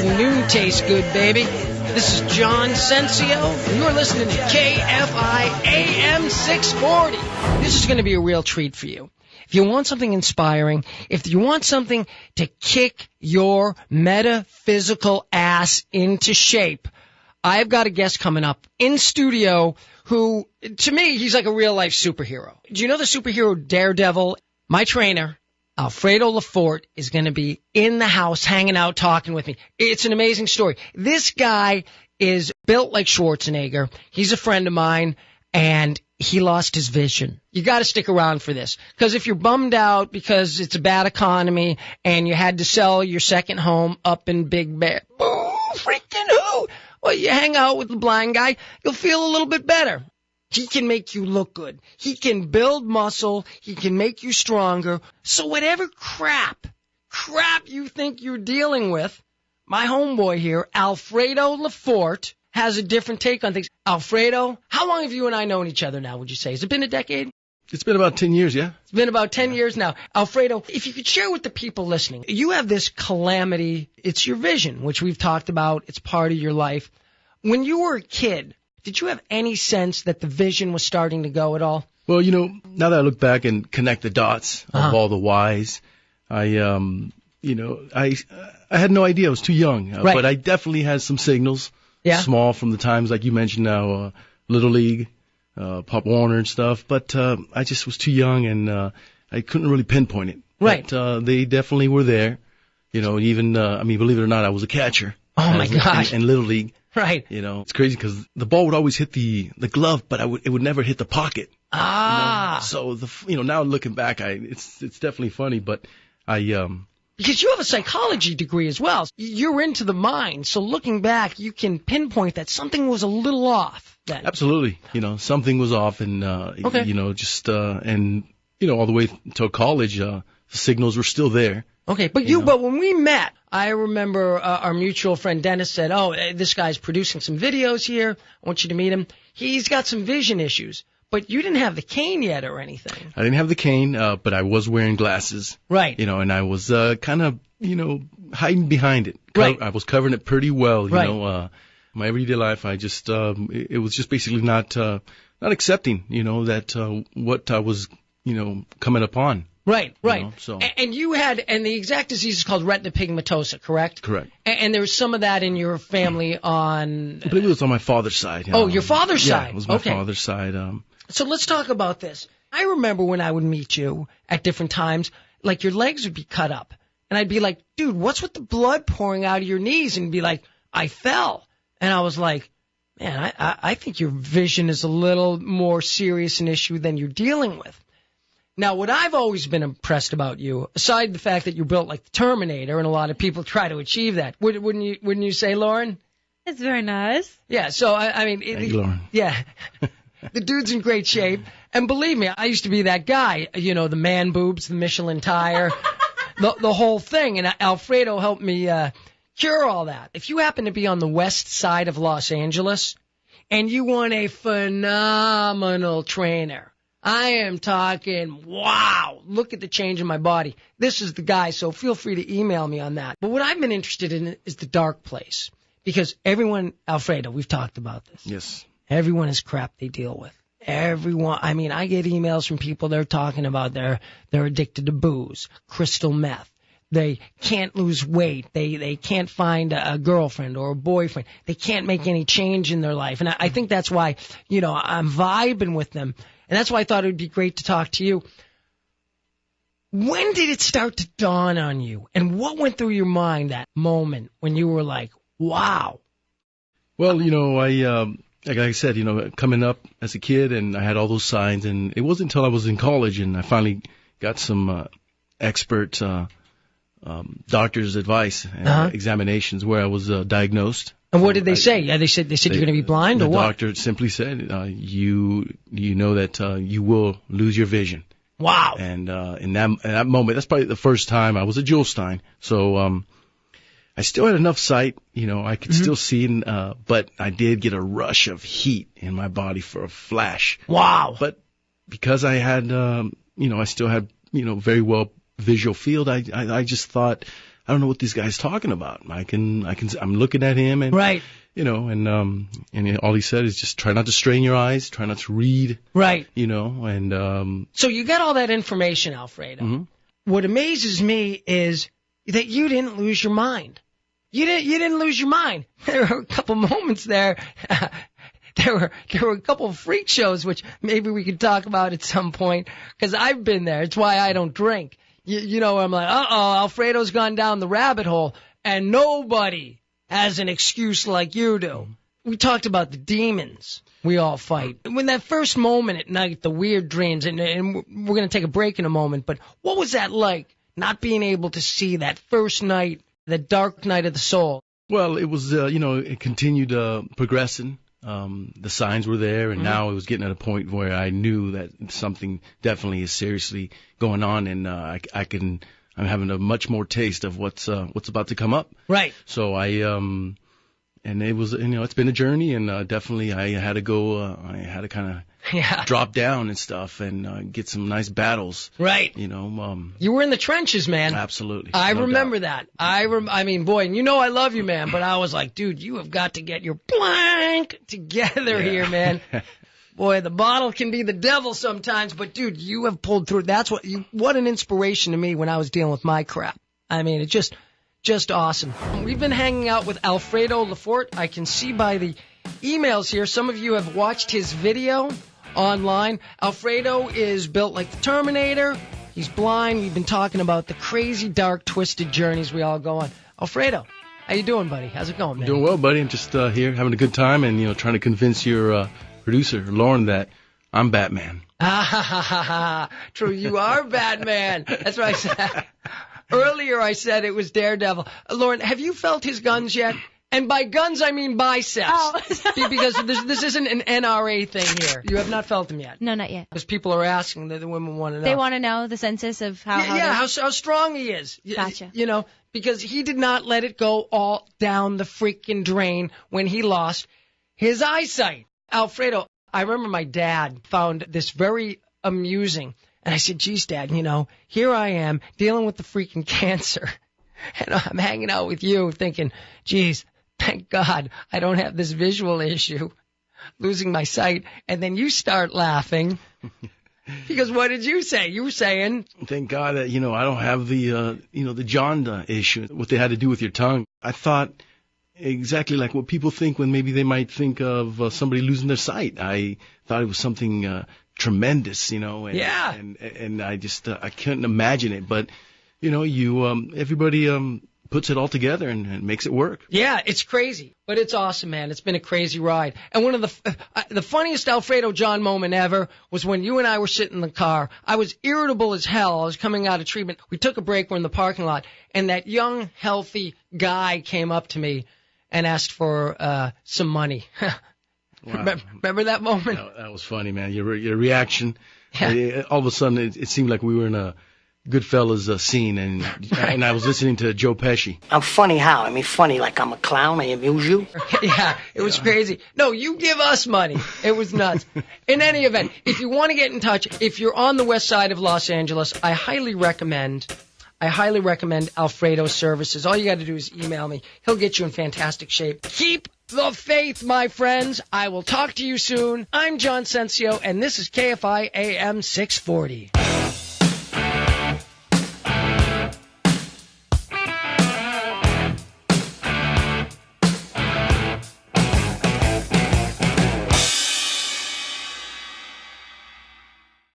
afternoon tastes good, baby. This is John Sensio, and you're listening to KFI AM 640. This is going to be a real treat for you. If you want something inspiring, if you want something to kick your metaphysical ass into shape, I've got a guest coming up in studio who, to me, he's like a real-life superhero. Do you know the superhero Daredevil? My trainer, Alfredo Lafort, is going to be in the house hanging out, talking with me. It's an amazing story. This guy is built like Schwarzenegger. He's a friend of mine, and he lost his vision. You got to stick around for this, because if you're bummed out because it's a bad economy and you had to sell your second home up in Big Bear, boo, freaking who? Well, you hang out with the blind guy, you'll feel a little bit better. He can make you look good. He can build muscle. He can make you stronger. So whatever crap you think you're dealing with, my homeboy here, Alfredo Lafort, has a different take on things. Alfredo, how long have you and I known each other now, would you say? Has it been a decade? It's been about 10 years, yeah. It's been about 10 years now. Alfredo, if you could share with the people listening, you have this calamity. It's your vision, which we've talked about. It's part of your life. When you were a kid, did you have any sense that the vision was starting to go at all? Well, you know, now that I look back and connect the dots of all the whys, I had no idea. I was too young. Right. But I definitely had some signals. Yeah. Small from the times, like you mentioned now, Little League, Pop Warner and stuff. But I just was too young, and I couldn't really pinpoint it. Right. But they definitely were there. You know, even, believe it or not, I was a catcher. Oh, my gosh. In Little League. Right. You know, it's crazy because the ball would always hit the glove, but it would never hit the pocket. Ah. You know? So now looking back, it's definitely funny, but because you have a psychology degree as well. You're into the mind. So looking back, you can pinpoint that something was a little off then. Absolutely. You know, something was off, and okay. All the way till college, the signals were still there. Okay, but but when we met, I remember our mutual friend Dennis said, "Oh, this guy's producing some videos here. I want you to meet him. He's got some vision issues." But you didn't have the cane yet or anything. I didn't have the cane, but I was wearing glasses. Right. You know, and I was kind of, hiding behind it. Right. I was covering it pretty well. You right. know, my everyday life, I just it was just basically not accepting, that what I was, coming upon. Right, right. You know, so. And you had, and the exact disease is called retina pigmentosa, correct? Correct. And there was some of that in your family on... I believe it was on my father's side. Oh, your father's side. Yeah, it was my father's side. So let's talk about this. I remember when I would meet you at different times, like your legs would be cut up. And I'd be like, dude, what's with the blood pouring out of your knees? And be like, I fell. And I was like, man, I think your vision is a little more serious an issue than you're dealing with. Now, what I've always been impressed about you, aside the fact that you're built like the Terminator, and a lot of people try to achieve that, wouldn't you say, Lauren? It's very nice. Yeah, so, Thank you, Lauren. Yeah. The dude's in great shape. And believe me, I used to be that guy, the man boobs, the Michelin tire, the whole thing. And Alfredo helped me cure all that. If you happen to be on the west side of Los Angeles and you want a phenomenal trainer, I am talking, wow, look at the change in my body. This is the guy, so feel free to email me on that. But what I've been interested in is the dark place. Because everyone, Alfredo, we've talked about this. Yes. Everyone has crap they deal with. Everyone, I get emails from people, they're talking about they're addicted to booze, crystal meth. They can't lose weight. They can't find a girlfriend or a boyfriend. They can't make any change in their life. And I think that's why, I'm vibing with them. And that's why I thought it would be great to talk to you. When did it start to dawn on you? And what went through your mind that moment when you were like, wow? Well, like I said, coming up as a kid, and I had all those signs, and it wasn't until I was in college and I finally got some expert doctor's advice and examinations where I was diagnosed. And what did they say? Yeah, they said you're going to be blind, or what? The doctor simply said, you know that you will lose your vision. Wow. And in that moment, that's probably the first time I was a Jewel Stein. So I still had enough sight, I could still see, but I did get a rush of heat in my body for a flash. Wow. But because I had, I still had, very well visual field, I just thought I don't know what this guy's talking about. I'm looking at him and, Right. you know, and all he said is just try not to strain your eyes, try not to read, Right. you know, and, So you got all that information, Alfredo. mhm. What amazes me is that you didn't lose your mind. You didn't lose your mind. There were a couple moments there. There were a couple of freak shows, which maybe we could talk about at some point, because I've been there. It's why I don't drink. You know, I'm like, Alfredo's gone down the rabbit hole, and nobody has an excuse like you do. We talked about the demons we all fight. When that first moment at night, the weird dreams, and we're going to take a break in a moment, but what was that like, not being able to see that first night, the dark night of the soul? Well, it was, you know, it continued continuing. The signs were there, and now it was getting at a point where I knew that something definitely is seriously going on, and I'm having a much more taste of what's about to come up. Right. So and it was, you know, it's been a journey, and definitely I had to go, I had to kind of drop down and stuff and get some nice battles. Right. You know, You were in the trenches, man. absolutely. I no remember doubt. that. I mean, boy, and you know I love you, man, but I was like, dude, you have got to get your blank together here, man. Boy, the bottle can be the devil sometimes, but dude, you have pulled through. What an inspiration to me when I was dealing with my crap. I mean, it's just awesome. We've been hanging out with Alfredo Lefort. I can see by the emails here, some of you have watched his video online. Alfredo is built like the Terminator. He's blind. We've been talking about the crazy, dark, twisted journeys we all go on. Alfredo, how you doing, buddy? How's it going, man? Doing well, buddy. I'm just here having a good time, and you know, trying to convince your producer Lauren that I'm Batman. True, you are Batman. That's what I said. Earlier I said it was Daredevil. Lauren, have you felt his guns yet? And by guns, I mean biceps. Oh. Because this isn't an NRA thing here. You have not felt them yet. No, not yet. Because people are asking, the women want to know. They want to know the census of how strong he is. Gotcha. You know, because he did not let it go all down the freaking drain when he lost his eyesight. Alfredo, I remember my dad found this very amusing. And I said, geez, Dad, you know, here I am dealing with the freaking cancer. And I'm hanging out with you thinking, geez, thank God I don't have this visual issue, losing my sight. And then you start laughing. Because what did you say? You were saying, thank God that, you know, I don't have the, you know, the jaundice issue, what they had to do with your tongue. I thought exactly like what people think when maybe they might think of somebody losing their sight. I thought it was something tremendous, you know, and I just I couldn't imagine it. But you know, everybody puts it all together and makes it work. Yeah, it's crazy, but it's awesome, man. It's been a crazy ride. And one of the funniest Alfredo John moment ever was when you and I were sitting in the car. I was irritable as hell. I was coming out of treatment. We took a break. We're in the parking lot, and that young, healthy guy came up to me and asked for some money. Wow. Remember that moment? That was funny, man. Your reaction. Yeah. All of a sudden, it seemed like we were in a Goodfellas scene, and I was listening to Joe Pesci. I'm funny how? I mean, funny like I'm a clown, I amuse you? Yeah, it was crazy. No, you give us money. It was nuts. In any event, if you want to get in touch, if you're on the west side of Los Angeles, I highly recommend Alfredo's services. All you got to do is email me. He'll get you in fantastic shape. Keep the faith, my friends. I will talk to you soon. I'm John Sensio, and this is KFI AM 640.